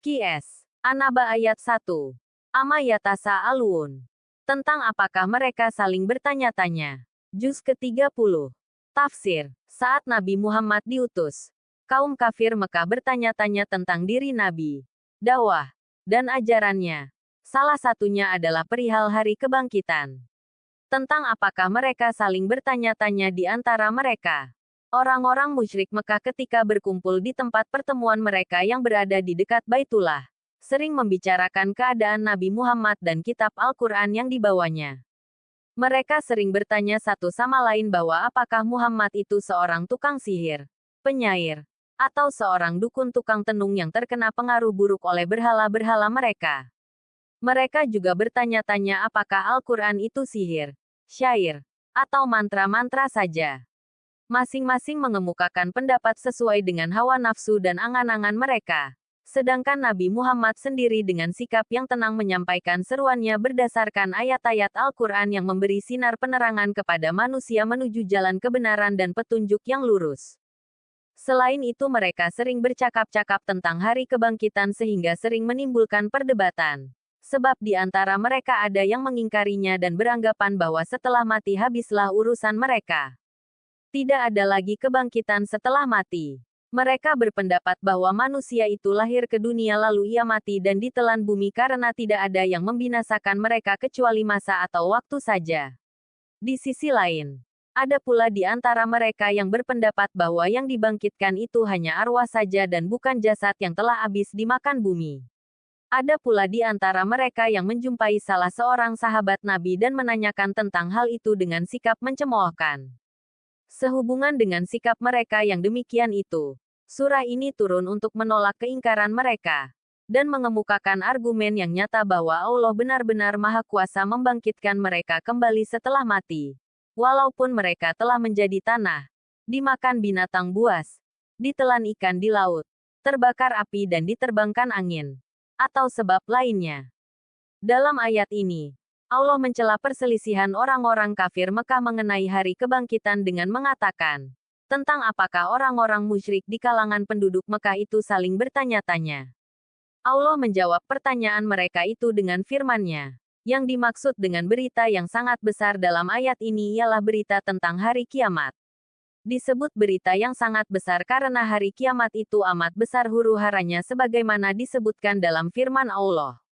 Qs. An-Naba ayat 1. Amma yatasa alun. Tentang apakah mereka saling bertanya-tanya. Juz ke-30. Tafsir. Saat Nabi Muhammad diutus, kaum kafir Mekah bertanya-tanya tentang diri Nabi, dakwah, dan ajarannya. Salah satunya adalah perihal hari kebangkitan. Tentang apakah mereka saling bertanya-tanya di antara mereka. Orang-orang musyrik Mekah ketika berkumpul di tempat pertemuan mereka yang berada di dekat Baitullah, sering membicarakan keadaan Nabi Muhammad dan kitab Al-Quran yang dibawanya. Mereka sering bertanya satu sama lain bahwa apakah Muhammad itu seorang tukang sihir, penyair, atau seorang dukun tukang tenung yang terkena pengaruh buruk oleh berhala-berhala mereka. Mereka juga bertanya-tanya apakah Al-Quran itu sihir, syair, atau mantra-mantra saja. Masing-masing mengemukakan pendapat sesuai dengan hawa nafsu dan angan-angan mereka. Sedangkan Nabi Muhammad sendiri dengan sikap yang tenang menyampaikan seruannya berdasarkan ayat-ayat Al-Quran yang memberi sinar penerangan kepada manusia menuju jalan kebenaran dan petunjuk yang lurus. Selain itu mereka sering bercakap-cakap tentang hari kebangkitan sehingga sering menimbulkan perdebatan. Sebab di antara mereka ada yang mengingkarinya dan beranggapan bahwa setelah mati habislah urusan mereka. Tidak ada lagi kebangkitan setelah mati. Mereka berpendapat bahwa manusia itu lahir ke dunia lalu ia mati dan ditelan bumi karena tidak ada yang membinasakan mereka kecuali masa atau waktu saja. Di sisi lain, ada pula di antara mereka yang berpendapat bahwa yang dibangkitkan itu hanya arwah saja dan bukan jasad yang telah habis dimakan bumi. Ada pula di antara mereka yang menjumpai salah seorang sahabat Nabi dan menanyakan tentang hal itu dengan sikap mencemoohkan. Sehubungan dengan sikap mereka yang demikian itu, surah ini turun untuk menolak keingkaran mereka, dan mengemukakan argumen yang nyata bahwa Allah benar-benar Maha Kuasa membangkitkan mereka kembali setelah mati. Walaupun mereka telah menjadi tanah, dimakan binatang buas, ditelan ikan di laut, terbakar api dan diterbangkan angin, atau sebab lainnya. Dalam ayat ini, Allah mencela perselisihan orang-orang kafir Mekah mengenai hari kebangkitan dengan mengatakan, tentang apakah orang-orang musyrik di kalangan penduduk Mekah itu saling bertanya-tanya. Allah menjawab pertanyaan mereka itu dengan firman-Nya. Yang dimaksud dengan berita yang sangat besar dalam ayat ini ialah berita tentang hari kiamat. Disebut berita yang sangat besar karena hari kiamat itu amat besar huru-haranya sebagaimana disebutkan dalam firman Allah.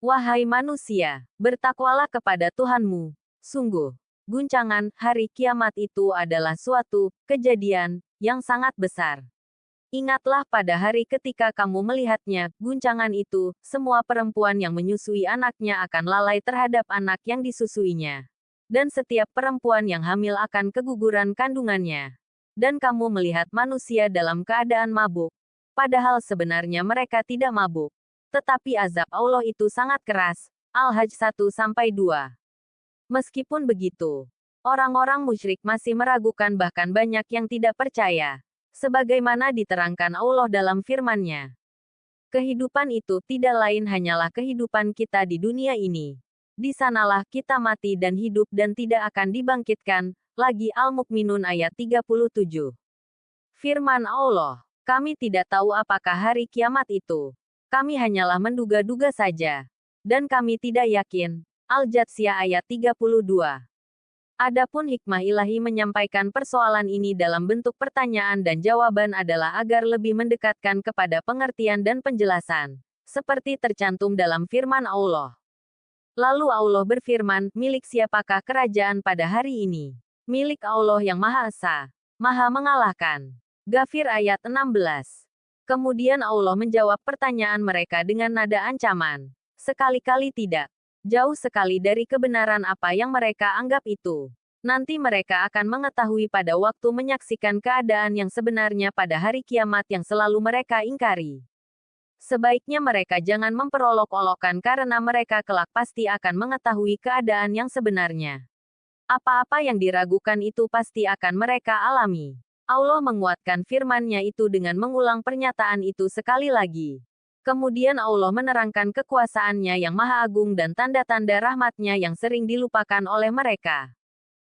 Wahai manusia, bertakwalah kepada Tuhanmu. Sungguh, guncangan hari kiamat itu adalah suatu kejadian yang sangat besar. Ingatlah pada hari ketika kamu melihatnya, guncangan itu, semua perempuan yang menyusui anaknya akan lalai terhadap anak yang disusuinya. Dan setiap perempuan yang hamil akan keguguran kandungannya. Dan kamu melihat manusia dalam keadaan mabuk. Padahal sebenarnya mereka tidak mabuk. Tetapi azab Allah itu sangat keras. Al-Hajj 1-2. Meskipun begitu, orang-orang musyrik masih meragukan bahkan banyak yang tidak percaya. Sebagaimana diterangkan Allah dalam firman-Nya. Kehidupan itu tidak lain hanyalah kehidupan kita di dunia ini. Di sanalah kita mati dan hidup dan tidak akan dibangkitkan, lagi Al-Mukminun ayat 37. Firman Allah, kami tidak tahu apakah hari kiamat itu. Kami hanyalah menduga-duga saja. Dan kami tidak yakin. Al-Jathiyah ayat 32. Adapun hikmah ilahi menyampaikan persoalan ini dalam bentuk pertanyaan dan jawaban adalah agar lebih mendekatkan kepada pengertian dan penjelasan. Seperti tercantum dalam firman Allah. Lalu Allah berfirman, milik siapakah kerajaan pada hari ini? Milik Allah yang Maha Esa, Maha Mengalahkan. Ghafir ayat 16. Kemudian Allah menjawab pertanyaan mereka dengan nada ancaman. Sekali-kali tidak. Jauh sekali dari kebenaran apa yang mereka anggap itu. Nanti mereka akan mengetahui pada waktu menyaksikan keadaan yang sebenarnya pada hari kiamat yang selalu mereka ingkari. Sebaiknya mereka jangan memperolok-olokkan karena mereka kelak pasti akan mengetahui keadaan yang sebenarnya. Apa-apa yang diragukan itu pasti akan mereka alami. Allah menguatkan firman-Nya itu dengan mengulang pernyataan itu sekali lagi. Kemudian Allah menerangkan kekuasaan-Nya yang maha agung dan tanda-tanda rahmat-Nya yang sering dilupakan oleh mereka.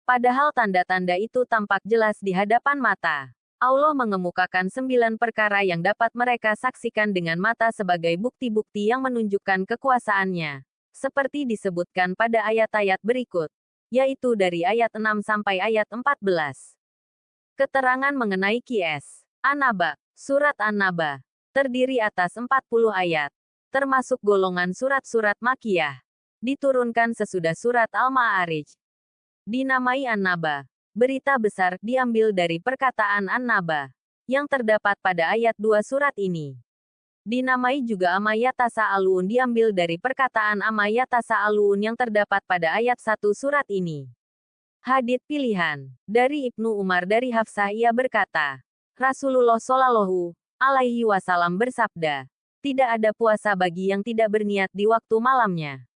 Padahal tanda-tanda itu tampak jelas di hadapan mata. Allah mengemukakan 9 perkara yang dapat mereka saksikan dengan mata sebagai bukti-bukti yang menunjukkan kekuasaannya. Seperti disebutkan pada ayat-ayat berikut, yaitu dari ayat 6 sampai ayat 14. Keterangan mengenai Qs. An-Naba. Surat An-Naba terdiri atas 40 ayat, termasuk golongan surat-surat Makkiyah. Diturunkan sesudah surat Al-Ma'arij. Dinamai An-Naba. Berita besar diambil dari perkataan An-Naba yang terdapat pada ayat 2 surat ini. Dinamai juga Amayatasa Alun diambil dari perkataan Amayatasa Alun yang terdapat pada ayat 1 surat ini. Hadits pilihan dari Ibnu Umar dari Hafsah, ia berkata, Rasulullah Shallallahu alaihi wasallam bersabda, tidak ada puasa bagi yang tidak berniat di waktu malamnya.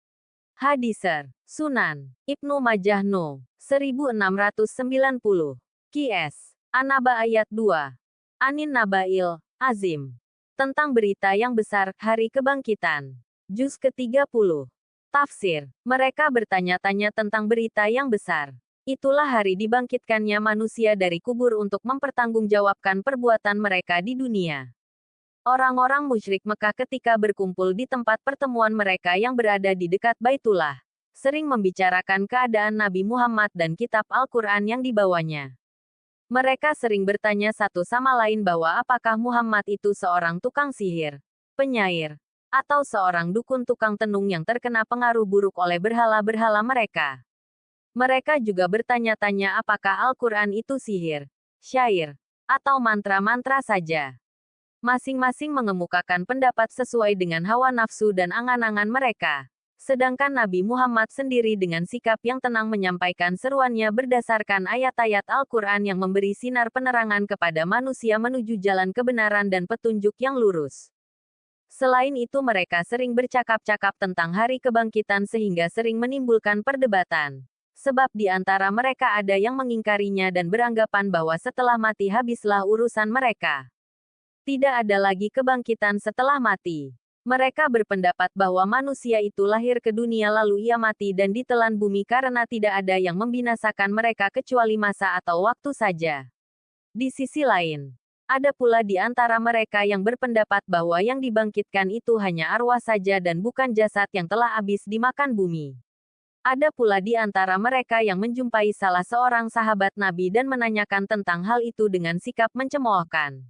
Hadiser Sunan Ibnu Majah No 1690. Qs. An-Naba ayat 2. Anin Nabail Azim. Tentang berita yang besar, hari kebangkitan. Juz ke-30. Tafsir. Mereka bertanya-tanya tentang berita yang besar. Itulah hari dibangkitkannya manusia dari kubur untuk mempertanggungjawabkan perbuatan mereka di dunia. Orang-orang musyrik Mekah ketika berkumpul di tempat pertemuan mereka yang berada di dekat Baitullah, sering membicarakan keadaan Nabi Muhammad dan kitab Al-Quran yang dibawanya. Mereka sering bertanya satu sama lain bahwa apakah Muhammad itu seorang tukang sihir, penyair, atau seorang dukun tukang tenung yang terkena pengaruh buruk oleh berhala-berhala mereka. Mereka juga bertanya-tanya apakah Al-Quran itu sihir, syair, atau mantra-mantra saja. Masing-masing mengemukakan pendapat sesuai dengan hawa nafsu dan angan-angan mereka. Sedangkan Nabi Muhammad sendiri dengan sikap yang tenang menyampaikan seruannya berdasarkan ayat-ayat Al-Quran yang memberi sinar penerangan kepada manusia menuju jalan kebenaran dan petunjuk yang lurus. Selain itu mereka sering bercakap-cakap tentang hari kebangkitan sehingga sering menimbulkan perdebatan. Sebab di antara mereka ada yang mengingkarinya dan beranggapan bahwa setelah mati habislah urusan mereka. Tidak ada lagi kebangkitan setelah mati. Mereka berpendapat bahwa manusia itu lahir ke dunia lalu ia mati dan ditelan bumi karena tidak ada yang membinasakan mereka kecuali masa atau waktu saja. Di sisi lain, ada pula di antara mereka yang berpendapat bahwa yang dibangkitkan itu hanya arwah saja dan bukan jasad yang telah habis dimakan bumi. Ada pula di antara mereka yang menjumpai salah seorang sahabat Nabi dan menanyakan tentang hal itu dengan sikap mencemoohkan.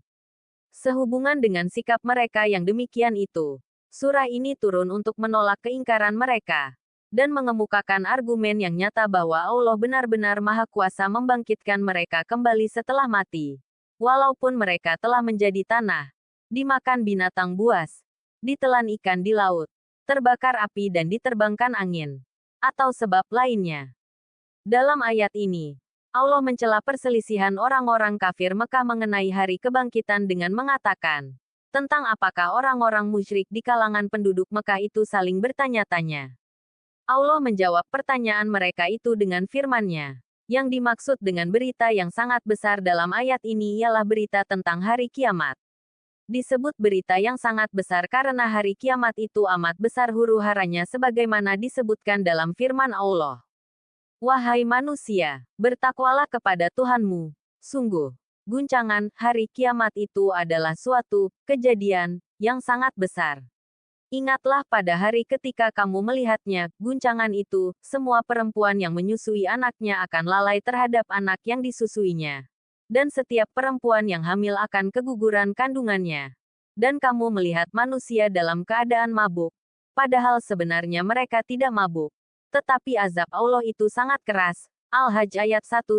Sehubungan dengan sikap mereka yang demikian itu, surah ini turun untuk menolak keingkaran mereka, dan mengemukakan argumen yang nyata bahwa Allah benar-benar Maha Kuasa membangkitkan mereka kembali setelah mati. Walaupun mereka telah menjadi tanah, dimakan binatang buas, ditelan ikan di laut, terbakar api dan diterbangkan angin, atau sebab lainnya. Dalam ayat ini, Allah mencela perselisihan orang-orang kafir Mekah mengenai hari kebangkitan dengan mengatakan, tentang apakah orang-orang musyrik di kalangan penduduk Mekah itu saling bertanya-tanya. Allah menjawab pertanyaan mereka itu dengan firman-Nya. Yang dimaksud dengan berita yang sangat besar dalam ayat ini ialah berita tentang hari kiamat. Disebut berita yang sangat besar karena hari kiamat itu amat besar huru-haranya sebagaimana disebutkan dalam firman Allah. Wahai manusia, bertakwalah kepada Tuhanmu. Sungguh, guncangan hari kiamat itu adalah suatu kejadian yang sangat besar. Ingatlah pada hari ketika kamu melihatnya, guncangan itu, semua perempuan yang menyusui anaknya akan lalai terhadap anak yang disusuinya. Dan setiap perempuan yang hamil akan keguguran kandungannya. Dan kamu melihat manusia dalam keadaan mabuk, padahal sebenarnya mereka tidak mabuk. Tetapi azab Allah itu sangat keras. Al-Hajj ayat 1-2.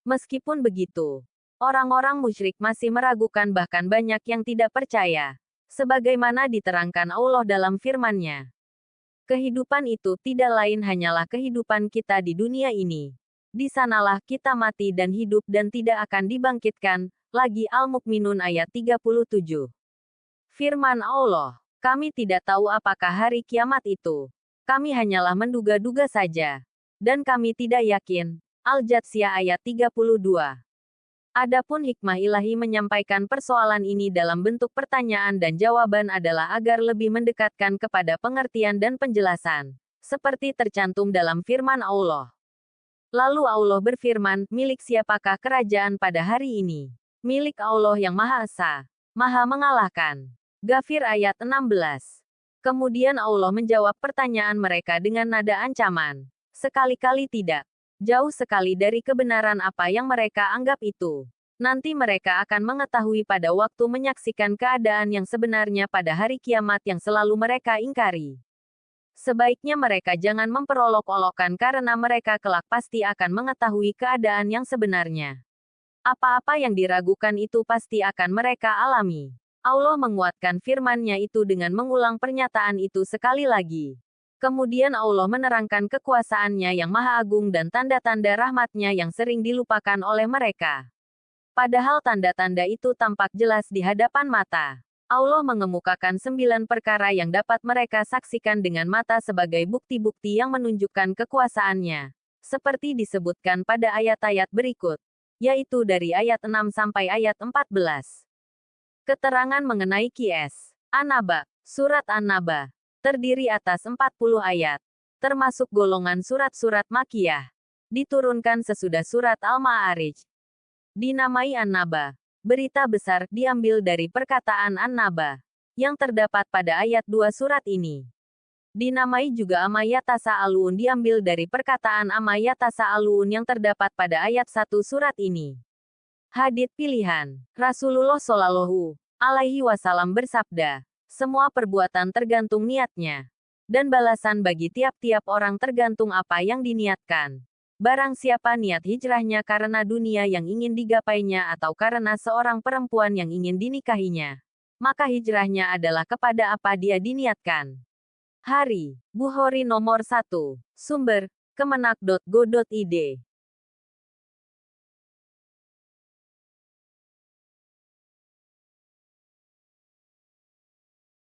Meskipun begitu, orang-orang musyrik masih meragukan bahkan banyak yang tidak percaya. Sebagaimana diterangkan Allah dalam firman-Nya. Kehidupan itu tidak lain hanyalah kehidupan kita di dunia ini. Di sanalah kita mati dan hidup dan tidak akan dibangkitkan lagi. Al-Mukminun ayat 37. Firman Allah, kami tidak tahu apakah hari kiamat itu. Kami hanyalah menduga-duga saja. Dan kami tidak yakin. Al-Jatsiyah ayat 32. Adapun hikmah ilahi menyampaikan persoalan ini dalam bentuk pertanyaan dan jawaban adalah agar lebih mendekatkan kepada pengertian dan penjelasan. Seperti tercantum dalam firman Allah. Lalu Allah berfirman, milik siapakah kerajaan pada hari ini? Milik Allah yang Maha Esa, Maha Mengalahkan. Ghafir ayat 16. Kemudian Allah menjawab pertanyaan mereka dengan nada ancaman. Sekali-kali tidak. Jauh sekali dari kebenaran apa yang mereka anggap itu. Nanti mereka akan mengetahui pada waktu menyaksikan keadaan yang sebenarnya pada hari kiamat yang selalu mereka ingkari. Sebaiknya mereka jangan memperolok-olokkan karena mereka kelak pasti akan mengetahui keadaan yang sebenarnya. Apa-apa yang diragukan itu pasti akan mereka alami. Allah menguatkan firman-Nya itu dengan mengulang pernyataan itu sekali lagi. Kemudian Allah menerangkan kekuasaan-Nya yang maha agung dan tanda-tanda rahmat-Nya yang sering dilupakan oleh mereka. Padahal tanda-tanda itu tampak jelas di hadapan mata. Allah mengemukakan 9 perkara yang dapat mereka saksikan dengan mata sebagai bukti-bukti yang menunjukkan kekuasaan-Nya. Seperti disebutkan pada ayat-ayat berikut, yaitu dari ayat 6 sampai ayat 14. Keterangan mengenai Qs. An-Naba. Surat An-Naba terdiri atas 40 ayat, termasuk golongan surat-surat Makkiyah. Diturunkan sesudah surat Al-Ma'arij. Dinamai An-Naba. Berita besar diambil dari perkataan An-Naba yang terdapat pada ayat 2 surat ini. Dinamai juga Amayatasa Alun diambil dari perkataan Amayatasa Alun yang terdapat pada ayat 1 surat ini. Hadits pilihan. Rasulullah Shallallahu alaihi wasallam bersabda, semua perbuatan tergantung niatnya, dan balasan bagi tiap-tiap orang tergantung apa yang diniatkan. Barang siapa niat hijrahnya karena dunia yang ingin digapainya atau karena seorang perempuan yang ingin dinikahinya, maka hijrahnya adalah kepada apa dia diniatkan. Hari, Bukhari nomor 1. Sumber, kemenak.go.id